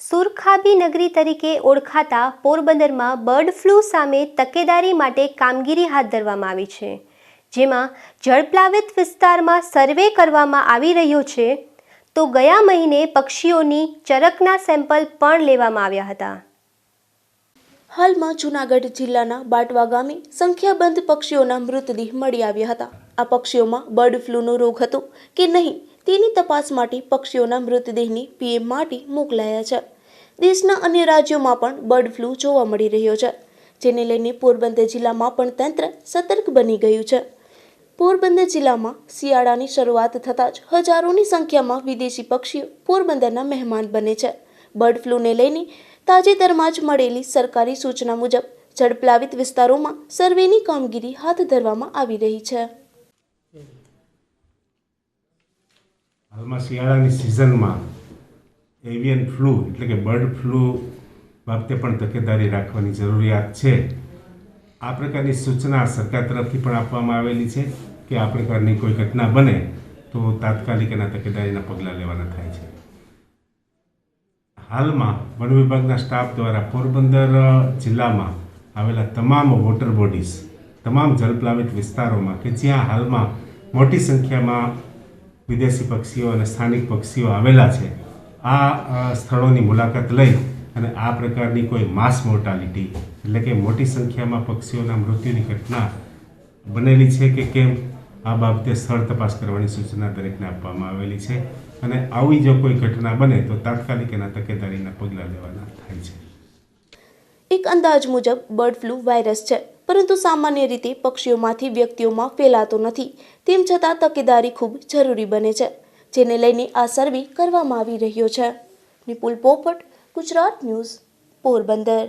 સુરખાબી નગરી તરીકે ઓળખાતા પોરબંદરમાં બર્ડ ફ્લૂ સામે તકેદારી માટે કામગીરી હાથ ધરવામાં આવી છે, જેમાં જળપ્લાવિત વિસ્તારમાં સર્વે કરવામાં આવી રહ્યો છે. તો ગયા મહિને પક્ષીઓની ચરકના સેમ્પલ પણ લેવામાં આવ્યા હતા. હાલમાં જૂનાગઢ જિલ્લાના બાટવા ગામે સંખ્યાબંધ પક્ષીઓના મૃતદેહ મળી આવ્યા હતા. આ પક્ષીઓમાં બર્ડ ફ્લૂનો રોગ હતો કે નહીં તેની તપાસ માટે પક્ષીઓના મૃતદેહને પીએમ માટે મોકલાયા છે. દેશના અન્ય રાજ્યોમાં પણ બર્ડ ફ્લૂ જોવા મળી રહ્યો છે, જેને લઈને પોરબંદર જિલ્લામાં પણ તંત્ર સતર્ક બની ગયું છે. પોરબંદર જિલ્લામાં શિયાળાની શરૂઆત થતાં જ હજારોની સંખ્યામાં વિદેશી પક્ષીઓ પોરબંદરના મહેમાન બને છે. બર્ડ ફ્લૂને લઈને તાજેતરમાં જ મળેલી સરકારી સૂચના મુજબ જળપ્લાવિત વિસ્તારોમાં સર્વેની કામગીરી હાથ ધરવામાં આવી રહી છે. હાલમાં શિયાળાની સિઝનમાં એવિયન ફ્લૂ એટલે કે બર્ડ ફ્લૂ બાબતે પણ તકેદારી રાખવાની જરૂરિયાત છે. આ પ્રકારની સૂચના સરકાર તરફથી પણ આપવામાં આવેલી છે કે આ પ્રકારની કોઈ ઘટના બને તો તાત્કાલિક એના તકેદારીના પગલાં લેવાના થાય છે. હાલમાં વન વિભાગના સ્ટાફ દ્વારા પોરબંદર જિલ્લામાં આવેલા તમામ વોટર બોડીઝ, તમામ જળપ્લાવિત વિસ્તારોમાં કે જ્યાં હાલમાં મોટી સંખ્યામાં વિદેશી પક્ષીઓ અને સ્થાનિક પક્ષીઓ આવેલા છે, આ સ્થળોની મુલાકાત લઈ અને આ પ્રકારની કોઈ માસ મોર્ટાલિટી એટલે કે મોટી સંખ્યામાં પક્ષીઓના મૃત્યુની ઘટના બનેલી છે કે કેમ આ બાબતે સ્થળ તપાસ કરવાની સૂચના દરેકને આપવામાં આવેલી છે. અને આવી જો કોઈ ઘટના બને તો તાત્કાલિક એના તકેદારીના પગલાં લેવાના થાય છે. એક અંદાજ મુજબ બર્ડ ફ્લૂ વાયરસ છે, પરંતુ સામાન્ય રીતે પક્ષીઓમાંથી વ્યક્તિઓમાં ફેલાતો નથી. તેમ છતાં તકેદારી ખૂબ જરૂરી બને છે, જેને લઈને આ સર્વે કરવામાં આવી રહ્યો છે. નિપુલ પોપટ, ગુજરાત ન્યૂઝ, પોરબંદર.